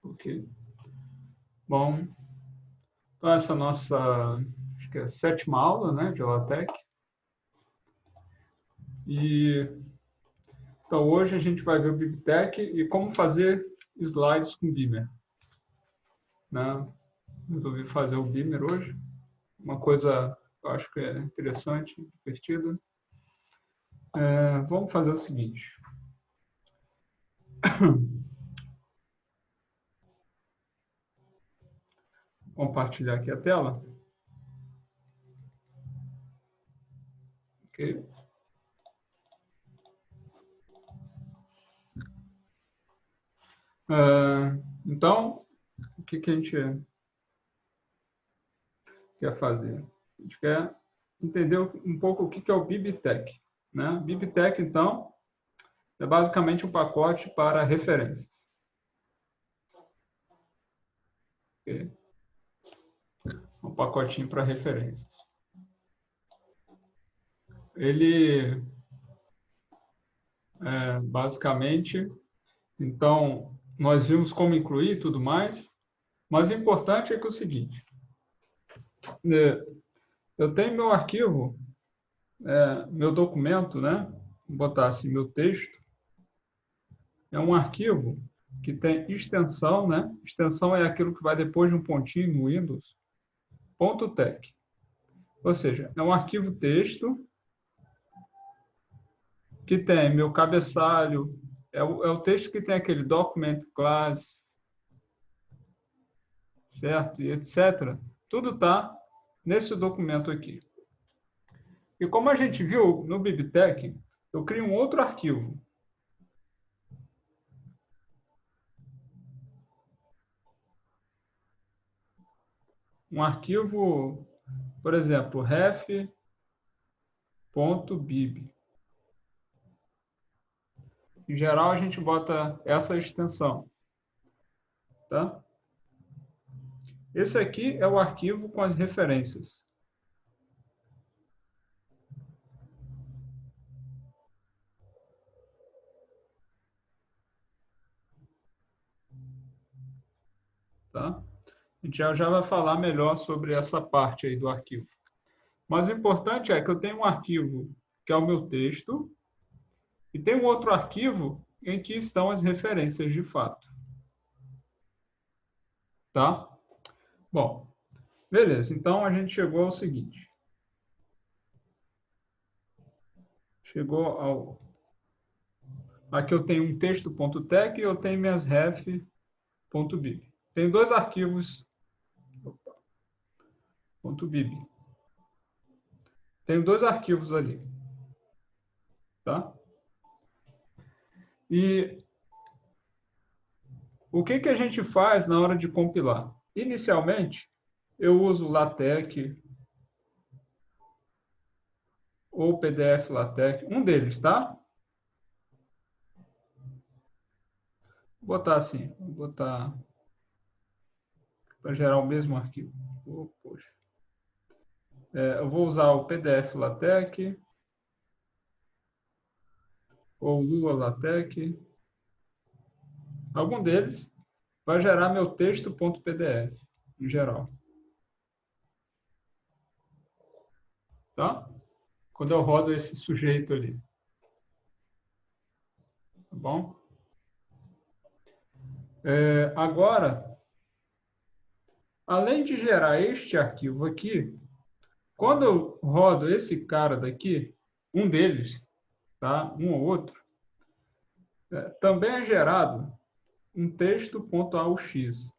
Ok. Bom, então essa é a nossa, acho que é a 7ª aula, né, de LaTeX. E então hoje a gente vai ver o BibTeX e como fazer slides com Beamer, né? Resolvi fazer o Beamer hoje, uma coisa que eu acho que é interessante, divertida. Vamos fazer o seguinte. Compartilhar aqui a tela. Ok. Então, o que a gente quer fazer? A gente quer entender um pouco o que é o BibTeX, né? BibTeX, então, é basicamente um pacote para referências. Okay? Um pacotinho para referências. Ele, basicamente, então, nós vimos como incluir e tudo mais, mas o importante é que é o seguinte, eu tenho meu arquivo, meu documento, né? Vou botar assim, meu texto, é um arquivo que tem extensão, né? Extensão é aquilo que vai depois de um pontinho no Windows, .tex. Ou seja, é um arquivo texto que tem meu cabeçalho, é o texto que tem aquele document class, certo? E etc. Tudo está nesse documento aqui. E como a gente viu no BibTeX, eu crio um outro arquivo. Um arquivo, por exemplo, ref.bib. Em geral, a gente bota essa extensão. Tá? Esse aqui é o arquivo com as referências. Tá? A gente já vai falar melhor sobre essa parte aí do arquivo. Mas o importante é que eu tenho um arquivo que é o meu texto e tem um outro arquivo em que estão as referências de fato. Tá? Bom, beleza. Então, a gente chegou ao seguinte. Aqui eu tenho um texto.tex e eu tenho minhas ref.bib. Tem dois arquivos .bib. Tenho dois arquivos ali. Tá? E o que a gente faz na hora de compilar? Inicialmente, eu uso LaTeX ou PDF LaTeX, um deles, tá? Vou botar assim, vou botar para gerar o mesmo arquivo. Poxa. Eu vou usar o PDF LaTeX ou Lua LaTeX. Algum deles vai gerar meu texto.pdf, em geral. Tá? Quando eu rodo esse sujeito ali. Tá bom? Agora, além de gerar este arquivo aqui, quando eu rodo esse cara daqui, um deles, tá? Um ou outro, também é gerado um texto.aux.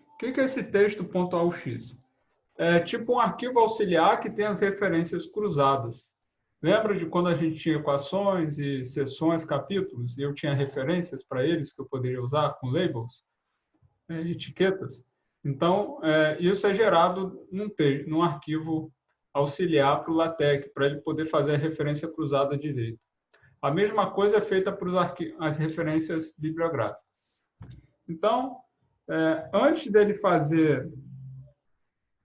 O que é esse texto.aux? É tipo um arquivo auxiliar que tem as referências cruzadas. Lembra de quando a gente tinha equações e seções, capítulos, e eu tinha referências para eles que eu poderia usar com labels, etiquetas? Então, isso é gerado num arquivo auxiliar para o LaTeX, para ele poder fazer a referência cruzada direito. A mesma coisa é feita para as referências bibliográficas. Então, antes dele fazer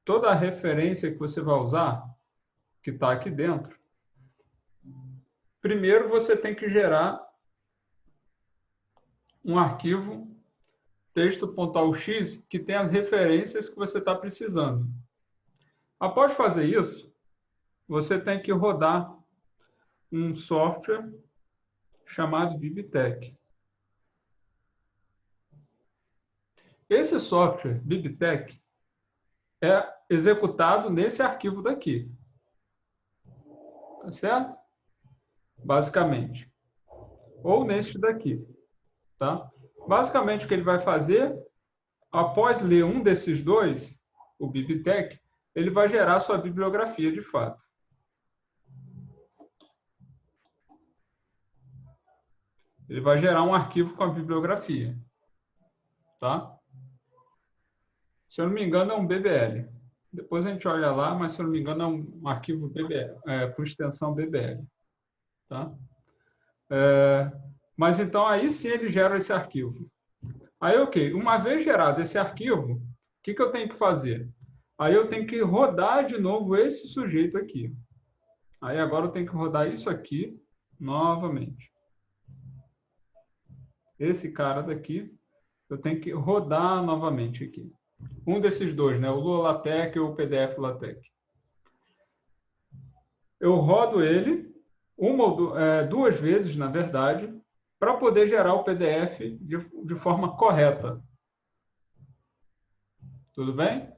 toda a referência que você vai usar, que está aqui dentro, primeiro você tem que gerar um arquivo texto.aux que tem as referências que você está precisando. Após fazer isso, você tem que rodar um software chamado BibTeX. Esse software, BibTeX, é executado nesse arquivo daqui. Tá certo? Basicamente. Ou neste daqui. Tá? Basicamente, o que ele vai fazer, após ler um desses dois, o BibTeX, ele vai gerar sua bibliografia de fato. Ele vai gerar um arquivo com a bibliografia. Tá? Se eu não me engano, é um BBL. Depois a gente olha lá, mas se eu não me engano, é um arquivo BBL, por extensão BBL. Tá? Mas então, aí sim ele gera esse arquivo. Aí, ok. Uma vez gerado esse arquivo, o que eu tenho que fazer? Aí eu tenho que rodar de novo esse sujeito aqui. Aí agora eu tenho que rodar isso aqui novamente. Esse cara daqui, eu tenho que rodar novamente aqui. Um desses dois, né? O Lua LaTeX ou o PDF LaTeX. Eu rodo ele duas vezes, na verdade, para poder gerar o PDF de forma correta. Tudo bem?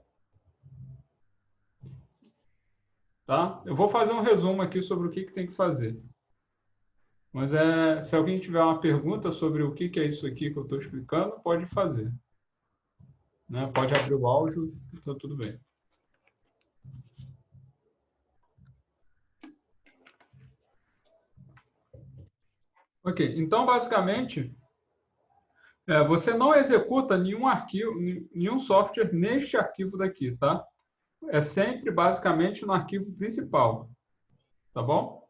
Tá? Eu vou fazer um resumo aqui sobre o que tem que fazer. Mas se alguém tiver uma pergunta sobre o que é isso aqui que eu estou explicando, pode fazer. Né? Pode abrir o áudio, então tudo bem. Ok, então basicamente, você não executa nenhum arquivo, nenhum software neste arquivo daqui, tá? É sempre basicamente no arquivo principal, tá bom?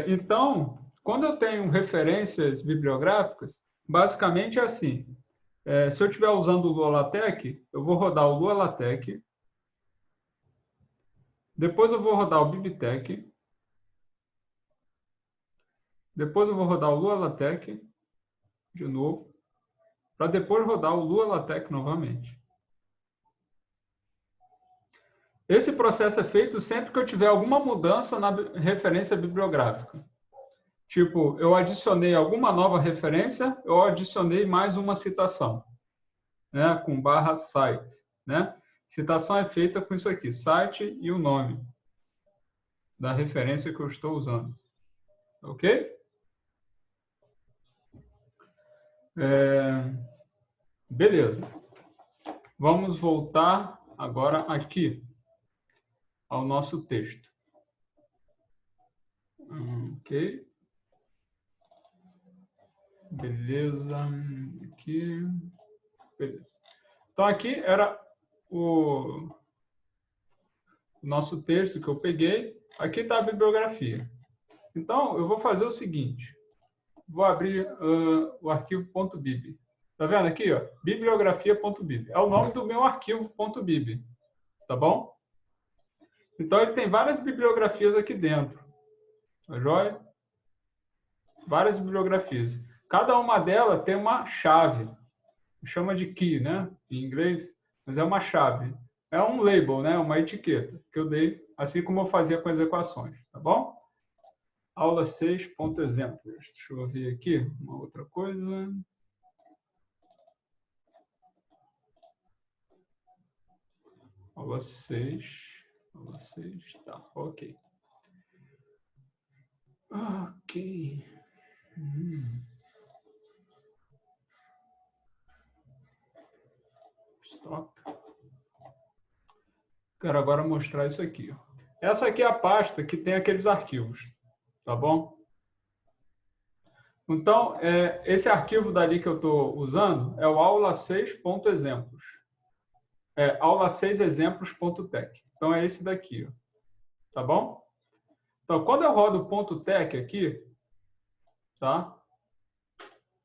Então, quando eu tenho referências bibliográficas, basicamente é assim. Se eu estiver usando o Lua LaTeX, eu vou rodar o Lua LaTeX, depois eu vou rodar o BibTeX, depois eu vou rodar o Lua LaTeX de novo, para depois rodar o Lua LaTeX novamente. Esse processo é feito sempre que eu tiver alguma mudança na referência bibliográfica. Tipo, eu adicionei alguma nova referência, eu adicionei mais uma citação, né, com /site, né? Citação é feita com isso aqui, site e o nome da referência que eu estou usando. Ok? Beleza. Vamos voltar agora aqui ao nosso texto. Ok. Beleza. Aqui. Beleza. Então, aqui era o nosso texto que eu peguei. Aqui está a bibliografia. Então, eu vou fazer o seguinte. Vou abrir o arquivo .bib. Tá vendo aqui? Ó? Bibliografia.bib. É o nome do meu arquivo .bib. Tá bom? Então, ele tem várias bibliografias aqui dentro. Tá joia? Várias bibliografias. Cada uma delas tem uma chave. Chama de key, né? Em inglês. Mas é uma chave. É um label, né? Uma etiqueta que eu dei, assim como eu fazia com as equações. Tá bom? Aula 6, ponto exemplos. Deixa eu ver aqui uma outra coisa. Aula 6. Aula 6. Tá, ok. Ok. Stop. Quero agora mostrar isso aqui. Essa aqui é a pasta que tem aqueles arquivos. Tá bom? Então, esse arquivo dali que eu estou usando é o aula 6.exemplos. Aula 6 exemplos.tec. Então, é esse daqui. Ó. Tá bom? Então, quando eu rodo o .tec aqui, tá?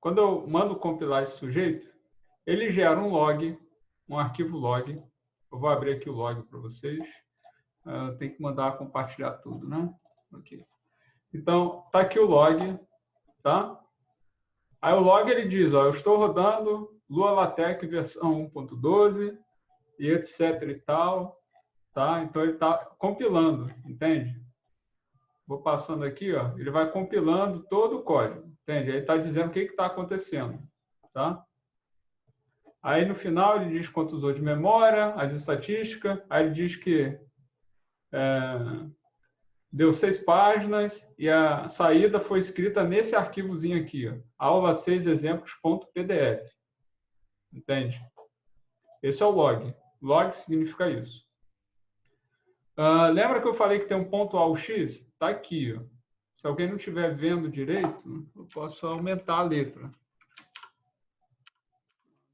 Quando eu mando compilar esse sujeito, ele gera um log, um arquivo log. Eu vou abrir aqui o log para vocês. Tem que mandar compartilhar tudo, né? Ok. Então, tá aqui o log, tá? Aí o log ele diz, ó, eu estou rodando Lua LaTeX versão 1.12 e etc e tal, tá? Então ele está compilando, entende? Vou passando aqui, ó, ele vai compilando todo o código, entende? Aí está dizendo o que está acontecendo, tá? Aí no final ele diz quanto usou de memória, as estatísticas, aí ele diz que deu 6 páginas e a saída foi escrita nesse arquivozinho aqui, ó, aula 6 exemplos.pdf, entende? Esse é o log. Log significa isso. Lembra que eu falei que tem um ponto AUX? Está aqui. Ó. Se alguém não estiver vendo direito, eu posso aumentar a letra.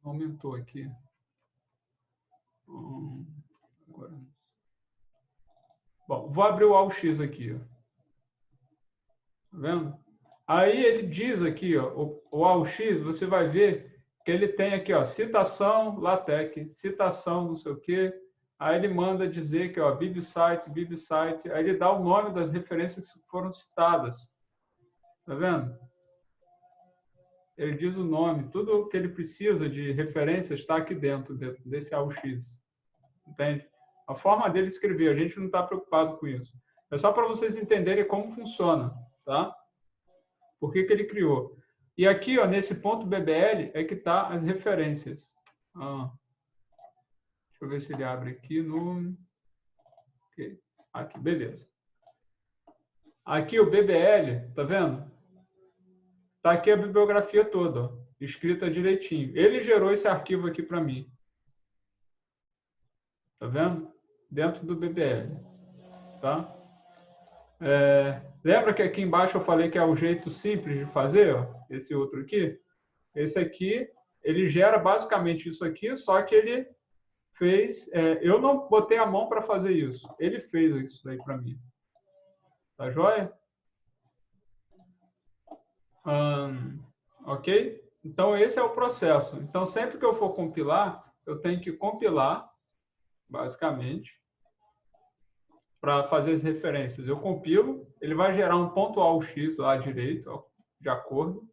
Aumentou aqui. Agora. Bom, vou abrir o AUX aqui. Ó. Tá vendo? Aí ele diz aqui, ó, o AUX, você vai ver que ele tem aqui, ó, citação LaTeX, citação não sei o quê. Aí ele manda dizer que, ó, BibSite, aí ele dá o nome das referências que foram citadas. Tá vendo? Ele diz o nome, tudo o que ele precisa de referência está aqui dentro desse AUX. Entende? A forma dele escrever, a gente não está preocupado com isso. É só para vocês entenderem como funciona, tá? Por que ele criou. E aqui, ó, nesse ponto BBL, é que está as referências. Deixa eu ver se ele abre aqui no... Okay. Aqui, beleza. Aqui o BBL, tá vendo? Tá aqui a bibliografia toda, ó, escrita direitinho. Ele gerou esse arquivo aqui para mim. Tá vendo? Dentro do BBL. Tá? Lembra que aqui embaixo eu falei que é o jeito simples de fazer? Ó, esse outro aqui? Esse aqui, ele gera basicamente isso aqui, só que ele fez... eu não botei a mão para fazer isso. Ele fez isso daí para mim. Tá joia? Ok? Então, esse é o processo. Então, sempre que eu for compilar, eu tenho que compilar, basicamente, para fazer as referências. Eu compilo, ele vai gerar um ponto AUX lá à direita, ó, de acordo.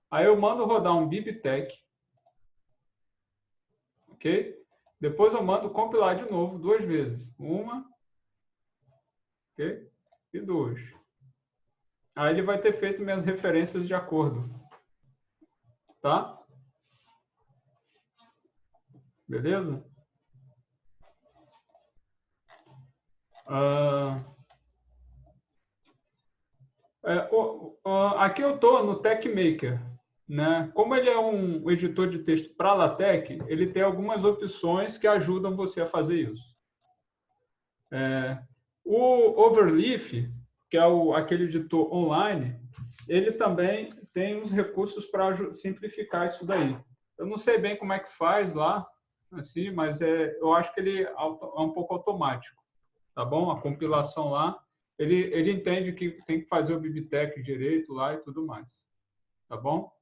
Aí eu mando rodar um BibTeX. Ok? Depois eu mando compilar de novo 2 vezes. Uma, ok? E 2. Aí ele vai ter feito minhas referências de acordo. Tá? Beleza? Aqui eu estou no TechMaker. Né? Como ele é um editor de texto para LaTeX, ele tem algumas opções que ajudam você a fazer isso. O Overleaf, que é aquele editor online, ele também tem uns recursos para simplificar isso daí. Eu não sei bem como é que faz lá, assim, mas eu acho que ele é um pouco automático, tá bom? A compilação lá, ele entende que tem que fazer o BibTeX direito lá e tudo mais, tá bom?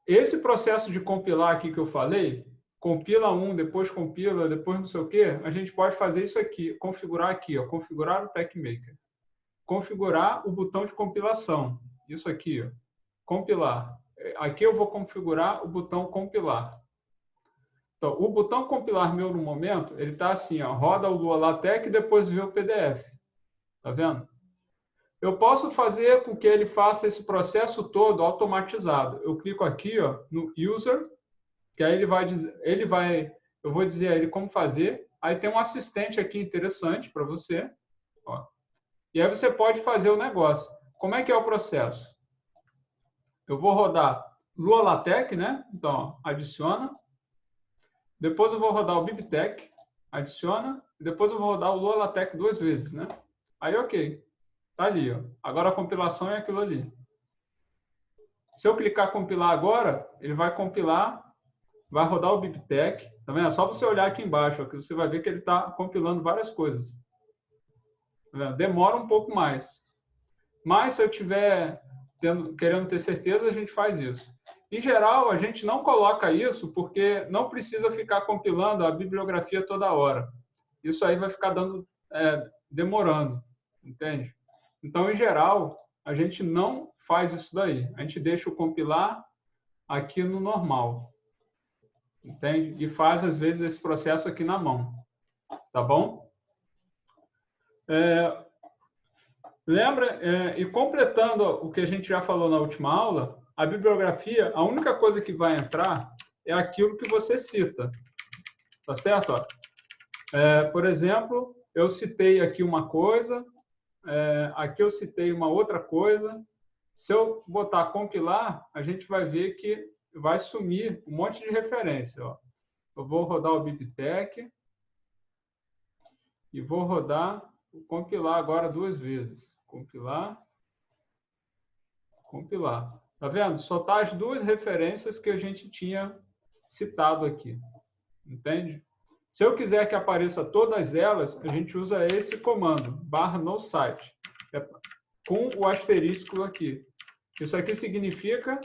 Esse processo de compilar aqui que eu falei, compila depois compila, depois não sei o quê, a gente pode fazer isso aqui, configurar aqui, ó, configurar o TechMaker. Configurar o botão de compilação. Isso aqui, ó, compilar. Aqui eu vou configurar o botão compilar. Então, o botão compilar meu no momento, ele está assim, ó, roda o Lua LaTeX e depois vê o PDF. Tá vendo? Eu posso fazer com que ele faça esse processo todo automatizado. Eu clico aqui, ó, no User, que aí eu vou dizer a ele como fazer. Aí tem um assistente aqui interessante para você. Ó. E aí você pode fazer o negócio. Como é que é o processo? Eu vou rodar Lua LaTeX, né? Então, ó, adiciona. Depois eu vou rodar o BibTeX, adiciona. Depois eu vou rodar o Lua LaTeX 2 vezes, né? Aí, ok. Tá ali, ó. Agora a compilação é aquilo ali. Se eu clicar compilar agora, ele vai compilar, vai rodar o BibTeX. Tá vendo? É só você olhar aqui embaixo, ó, que você vai ver que ele está compilando várias coisas. Tá vendo? Demora um pouco mais. Mas se eu estiver querendo ter certeza, a gente faz isso. Em geral, a gente não coloca isso porque não precisa ficar compilando a bibliografia toda hora. Isso aí vai ficar demorando, entende? Então, em geral, a gente não faz isso daí. A gente deixa o compilar aqui no normal. Entende? E faz, às vezes, esse processo aqui na mão. Tá bom? Lembra, e completando o que a gente já falou na última aula, a bibliografia, a única coisa que vai entrar é aquilo que você cita. Tá certo? Ó, por exemplo, eu citei aqui uma coisa, aqui eu citei uma outra coisa. Se eu botar compilar, a gente vai ver que vai sumir um monte de referência. Ó. Eu vou rodar o BibTeX e vou rodar o compilar agora 2 vezes. Compilar, compilar. Tá vendo? Só tá as 2 referências que a gente tinha citado aqui. Entende? Se eu quiser que apareça todas elas, a gente usa esse comando, /no-site, com o asterisco aqui. Isso aqui significa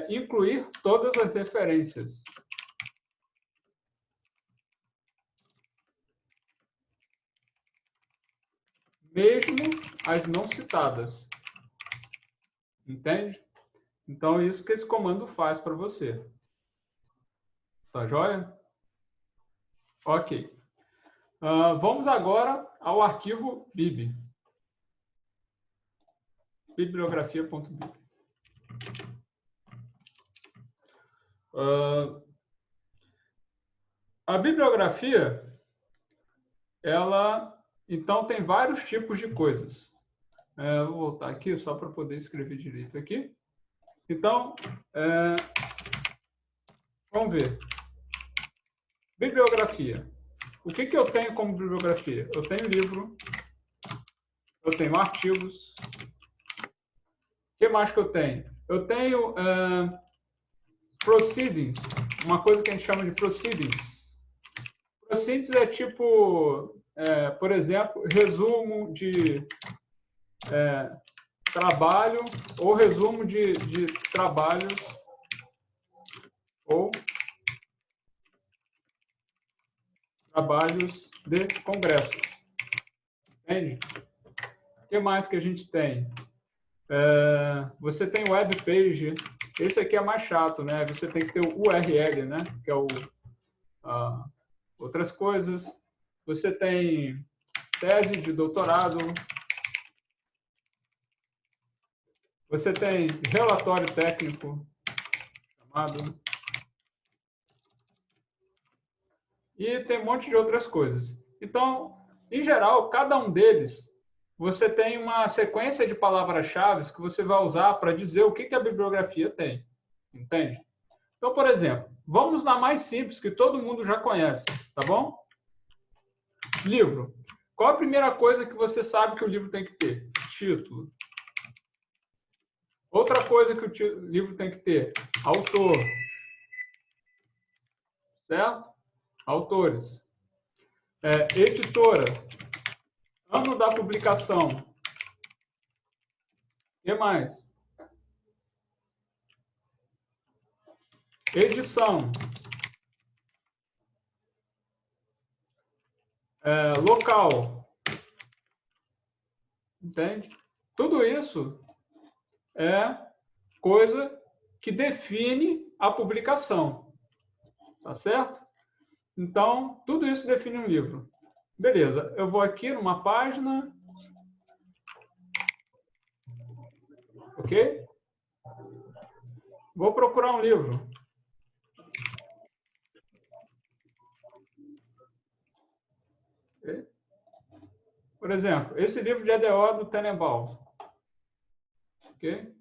incluir todas as referências. Mesmo as não citadas. Entende? Então, é isso que esse comando faz para você. Tá joia? Ok. Vamos agora ao arquivo bib. Bibliografia.bib. A bibliografia, ela, então, tem vários tipos de coisas. Vou voltar aqui só para poder escrever direito aqui. Então, vamos ver. Bibliografia. O que eu tenho como bibliografia? Eu tenho livro, eu tenho artigos. O que mais que eu tenho? Eu tenho proceedings, uma coisa que a gente chama de proceedings. Proceedings é tipo, por exemplo, resumo de trabalho ou resumo de trabalhos ou trabalhos de congressos. Entende? O que mais que a gente tem? Você tem web page. Esse aqui é mais chato, né? Você tem que ter o URL, né? Que é outras coisas. Você tem tese de doutorado. Você tem relatório técnico chamado. E tem um monte de outras coisas. Então, em geral, cada um deles, você tem uma sequência de palavras-chave que você vai usar para dizer o que a bibliografia tem. Entende? Então, por exemplo, vamos na mais simples, que todo mundo já conhece, tá bom? Livro. Qual a primeira coisa que você sabe que o livro tem que ter? Título. Outra coisa que o livro tem que ter? Autor. Certo? Autores. Editora. Ano da publicação. O que mais? Edição. Local. Entende? Tudo isso é coisa que define a publicação. Tá certo? Então, tudo isso define um livro. Beleza, eu vou aqui numa página. Ok? Vou procurar um livro. Okay? Por exemplo, esse livro de EDO do Tenenbaum. Ok?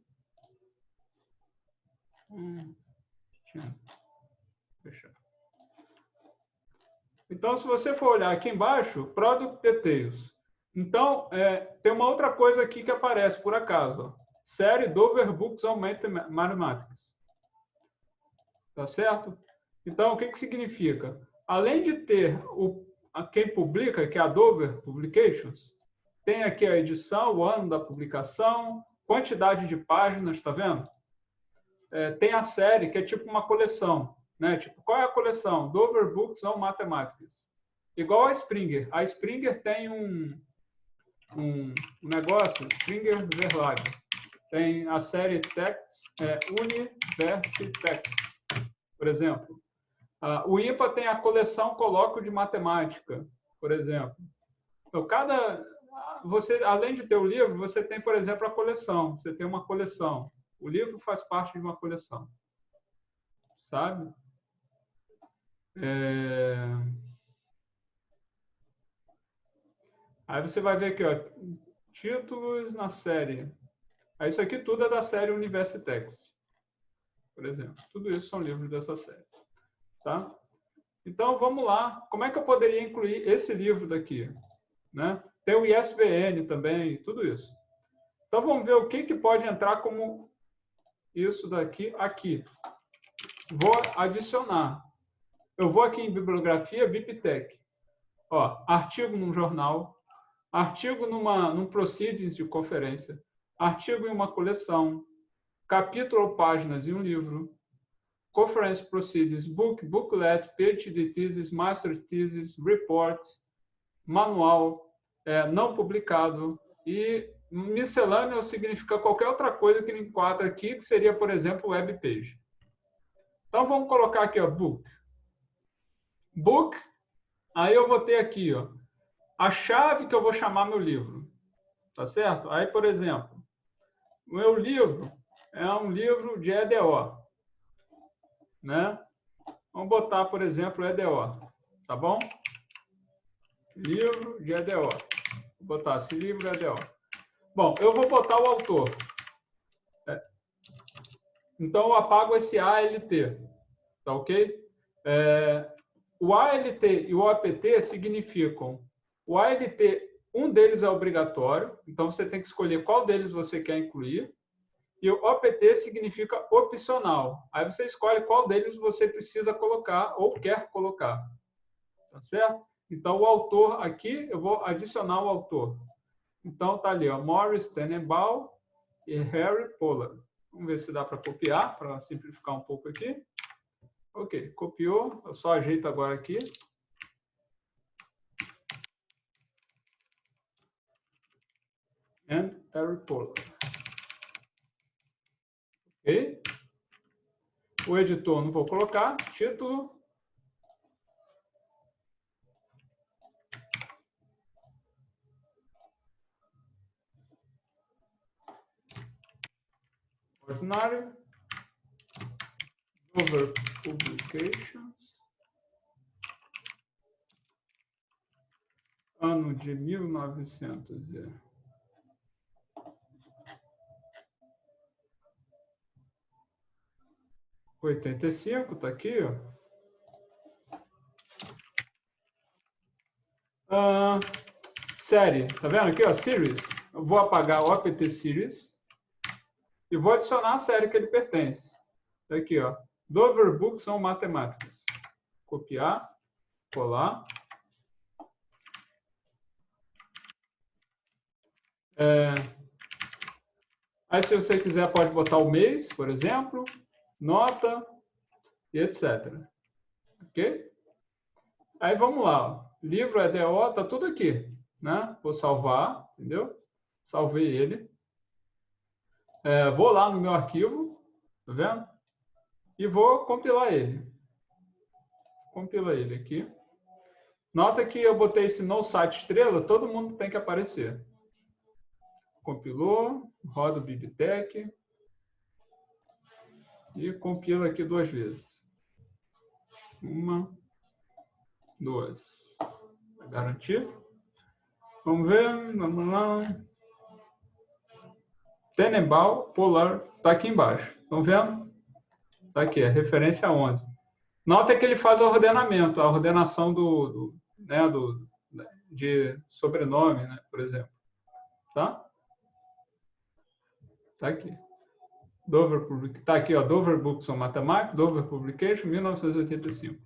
Fechar. Então, se você for olhar aqui embaixo, Product Details. Então, tem uma outra coisa aqui que aparece, por acaso. Ó. Série Dover Books on Mathematics. Tá certo? Então, o que significa? Além de ter quem publica, que é a Dover Publications, tem aqui a edição, o ano da publicação, quantidade de páginas, tá vendo? Tem a série, que é tipo uma coleção. Né? Tipo, qual é a coleção? Dover Books on Mathematics. Igual a Springer. A Springer tem um negócio, Springer Verlag. tem a série Text, Universitext, por exemplo. O IMPA tem a coleção Colóquio de Matemática, por exemplo. Então, você, além de ter o livro, você tem, por exemplo, a coleção. Você tem uma coleção. O livro faz parte de uma coleção. Sabe? Aí você vai ver aqui, ó, títulos na série. Aí isso aqui tudo é da série Universitext, por exemplo. Tudo isso são livros dessa série. Tá? Então, vamos lá. Como é que eu poderia incluir esse livro daqui? Né? Tem o ISBN também, tudo isso. Então, vamos ver o que pode entrar como isso daqui aqui. Vou adicionar. Eu vou aqui em bibliografia, BibTeX. Ó, artigo num jornal, artigo num proceedings de conferência, artigo em uma coleção, capítulo ou páginas em um livro, conference proceedings, book, booklet, PhD thesis, master thesis, report, manual, não publicado, e miscelâneo significa qualquer outra coisa que não enquadra aqui, que seria, por exemplo, web page. Então, vamos colocar aqui, ó, book. Book, aí eu vou ter aqui, ó, a chave que eu vou chamar meu livro. Tá certo? Aí, por exemplo, o meu livro é um livro de EDO. Né? Vamos botar, por exemplo, EDO. Tá bom? Livro de EDO. Vou botar esse livro EDO. Bom, eu vou botar o autor. Então, eu apago esse ALT. Tá ok? O ALT e o OPT significam... O ALT, um deles é obrigatório. Então, você tem que escolher qual deles você quer incluir. E o OPT significa opcional. Aí você escolhe qual deles você precisa colocar ou quer colocar. Tá certo? Então, o autor aqui, eu vou adicionar o autor. Então, tá ali, ó, Morris Tenenbaum e Harry Pollard. Vamos ver se dá para copiar, para simplificar um pouco aqui. Ok, copiou. Eu só ajeito agora aqui. And Harry Pollard. Ok? O editor não vou colocar. Título. Ordinário. Dover Publications. Ano de 1985, tá aqui, ó. Série, tá vendo aqui, ó, Series. Eu vou apagar o OPT Series e vou adicionar a série que ele pertence. Tá aqui, ó. Dover Books on Matemáticas. Copiar, colar. Aí, se você quiser, pode botar o mês, por exemplo, nota e etc. Ok? Aí, vamos lá. Ó. Livro EDO, tá tudo aqui. Né? Vou salvar, entendeu? Salvei ele. Vou lá no meu arquivo, tá vendo? E vou compilar ele. Compila ele aqui. Nota que eu botei esse no site estrela, todo mundo tem que aparecer. Compilou, roda o BibTeX e compila aqui 2 vezes. 1, 2. Vai garantir. Vamos ver, vamos lá. Tenenbaum, Pollard, está aqui embaixo. Estão vendo? Está aqui, é referência 11. Nota que ele faz o ordenamento, a ordenação de sobrenome, né, por exemplo. Tá? Tá aqui. Tá aqui, ó, Dover Books on Mathematics, Dover Publication, 1985.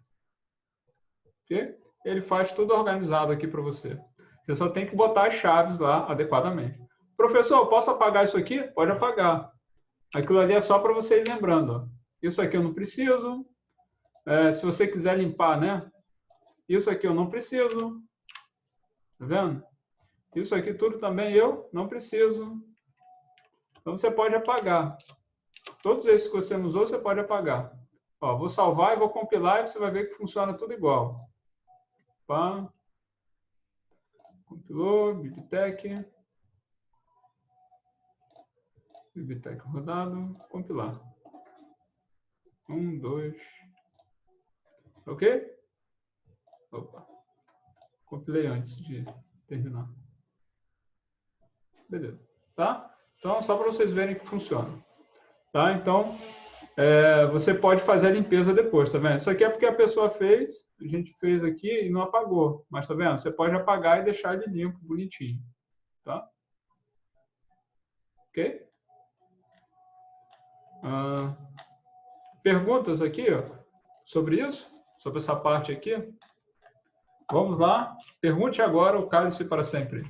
Ok? Ele faz tudo organizado aqui para você. Você só tem que botar as chaves lá adequadamente. Professor, posso apagar isso aqui? Pode apagar. Aquilo ali é só para você ir lembrando. Ó. Isso aqui eu não preciso. Se você quiser limpar, né? Isso aqui eu não preciso. Tá vendo? Isso aqui tudo também eu não preciso. Então, você pode apagar. Todos esses que você não usou, você pode apagar. Ó, vou salvar e vou compilar e você vai ver que funciona tudo igual. Opa. Compilou, BibTeX. BibTeX rodado, compilar. 1, 2. Ok? Opa. Compilei antes de terminar. Beleza. Tá? Então, só para vocês verem que funciona. Tá? Então, você pode fazer a limpeza depois, tá vendo? Isso aqui é porque a pessoa fez, a gente fez aqui e não apagou. Mas, tá vendo? Você pode apagar e deixar ele limpo, bonitinho. Tá? Ok? Perguntas aqui, ó, sobre isso? Sobre essa parte aqui? Vamos lá. Pergunte agora ou cale-se para sempre.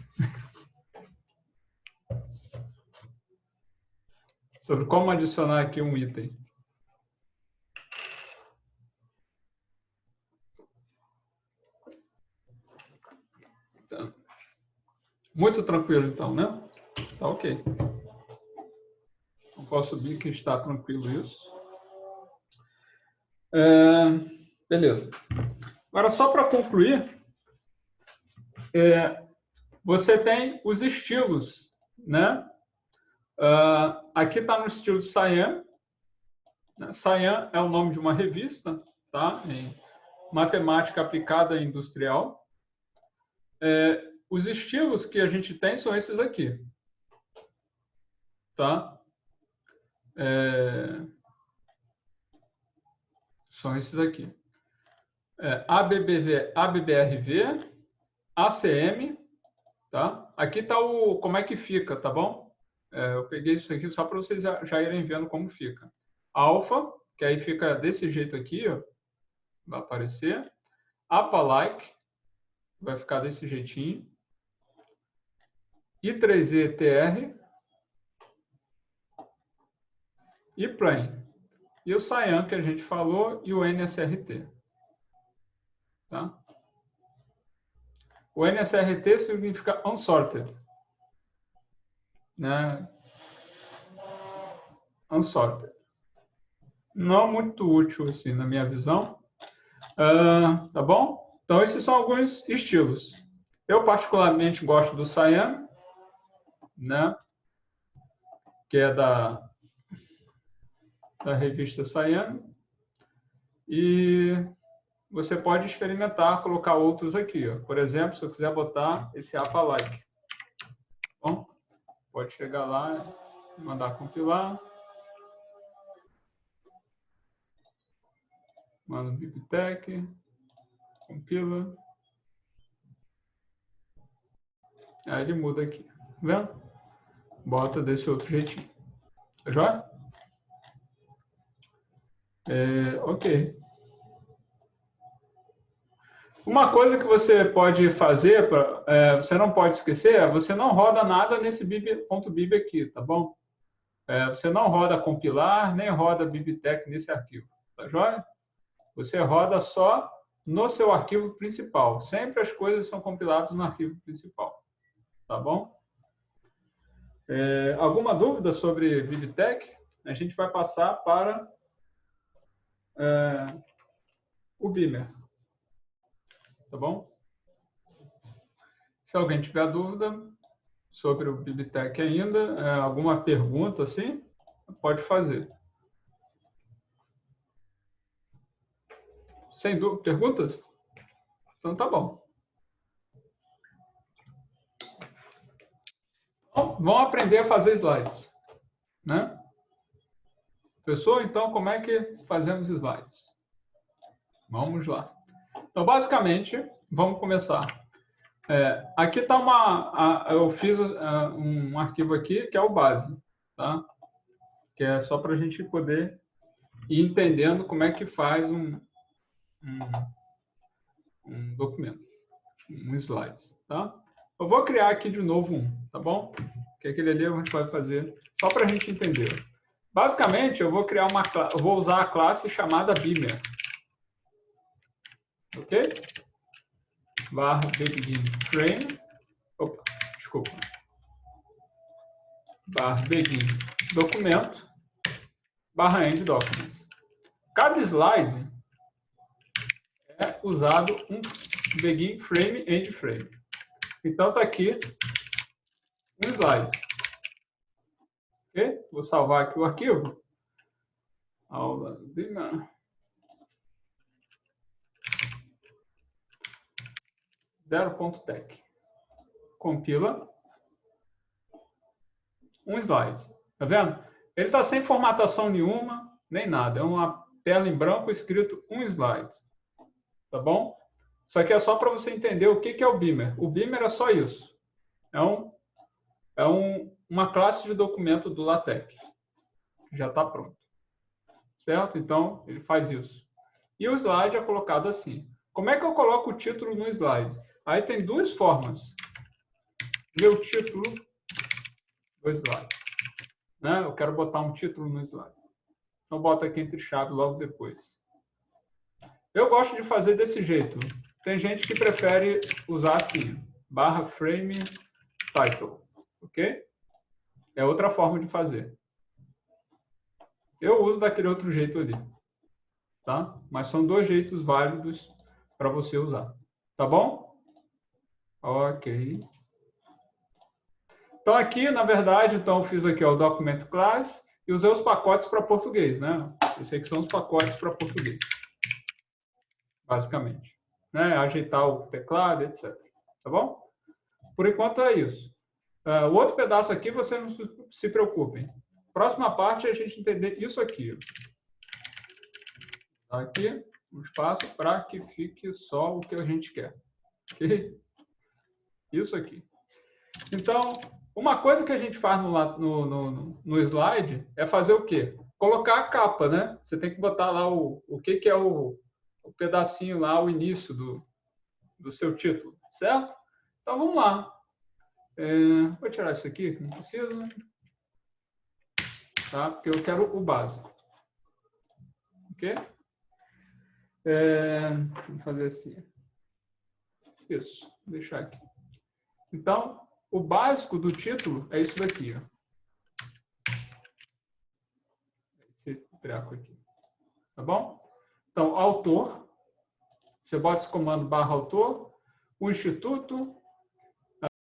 Sobre como adicionar aqui um item. Tá. Muito tranquilo, então, né? Tá ok. Não posso subir que está tranquilo isso. Beleza. Agora, só para concluir, você tem os estilos, né? Aqui está no estilo de Cyan. Cyan é o nome de uma revista, tá? Em matemática aplicada e industrial. Os estilos que a gente tem são esses aqui, tá? São esses aqui. ABBRV, ACM, tá? Aqui está o como é que fica, tá bom? Eu peguei isso aqui só para vocês já irem vendo como fica. Alpha, que aí fica desse jeito aqui, ó, vai aparecer. APA-like, vai ficar desse jeitinho. I3ETR e Plane. E o Cyan, que a gente falou, e o NSRT. Tá? O NSRT significa unsorted. Né? Unsorted. Não muito útil, assim, na minha visão. Tá bom? Então, esses são alguns estilos. Eu, particularmente, gosto do Cyan, né? Que é da revista Cyan. E você pode experimentar, colocar outros aqui. Ó. Por exemplo, se eu quiser botar esse APA-like. Bom, pode chegar lá, mandar compilar. Manda o BibTeX, compila. Aí ele muda aqui. Tá vendo? Bota desse outro jeitinho. Tá joia? Ok. Uma coisa que você pode fazer, você não pode esquecer, você não roda nada nesse .bib aqui, tá bom? Você não roda compilar, nem roda BibTeX nesse arquivo, tá joia? Você roda só no seu arquivo principal. Sempre as coisas são compiladas no arquivo principal, tá bom? Alguma dúvida sobre BibTeX? A gente vai passar para o Beamer. Tá bom? Se alguém tiver dúvida sobre o BibTeX ainda, alguma pergunta assim, pode fazer. Sem dúvida, perguntas? Então tá bom. Bom, vamos aprender a fazer slides, né? Pessoal, então como é que fazemos slides? Vamos lá. Então, basicamente, vamos começar. Aqui está eu fiz um arquivo aqui que é o base, tá? Que é só para a gente poder ir entendendo como é que faz um documento, um slide, tá? Eu vou criar aqui de novo tá bom? Que aquele ali a gente vai fazer só para a gente entender. Basicamente, eu vou criar eu vou usar a classe chamada Beamer, ok? /begin frame. Opa, desculpa. barra begin documento, barra end documents. Cada slide é usado um begin frame, end frame. Então, está aqui um slide. Okay? Vou salvar aqui o arquivo. Aula Beamer. 0.tech. Compila. Um slide. Tá vendo? Ele está sem formatação nenhuma, nem nada. É uma tela em branco escrito um slide. Tá bom? Isso aqui é só para você entender o que é o Beamer. O Beamer é só isso. É uma classe de documento do LaTeX. Já está pronto. Certo? Então, ele faz isso. E o slide é colocado assim. Como é que eu coloco o título no slide? Aí tem duas formas. Meu título do slide. Né? Eu quero botar um título no slide. Então, boto aqui entre chave logo depois. Eu gosto de fazer desse jeito. Tem gente que prefere usar assim, barra frame title. Ok? É outra forma de fazer. Eu uso daquele outro jeito ali. Tá? Mas são dois jeitos válidos para você usar. Tá bom? Ok. Então, aqui, na verdade, então, eu fiz aqui ó, o Document Class e usei os pacotes para português, né? Esses aqui são os pacotes para português. Basicamente. Né? Ajeitar o teclado, etc. Tá bom? Por enquanto é isso. O outro pedaço aqui, você não se preocupem. Próxima parte é a gente entender isso aqui. Aqui, um espaço para que fique só o que a gente quer. Ok? Isso aqui. Então, uma coisa que a gente faz no slide é fazer o quê? Colocar a capa, né? Você tem que botar lá o que é o pedacinho lá, o início do seu título, certo? Então, vamos lá. Vou tirar isso aqui, que não precisa. Tá? Porque eu quero o básico. Ok? Vamos fazer assim. Isso, vou deixar aqui. Então, o básico do título é isso daqui. Ó. Esse treco aqui. Tá bom? Então, autor. Você bota esse comando barra autor. O instituto.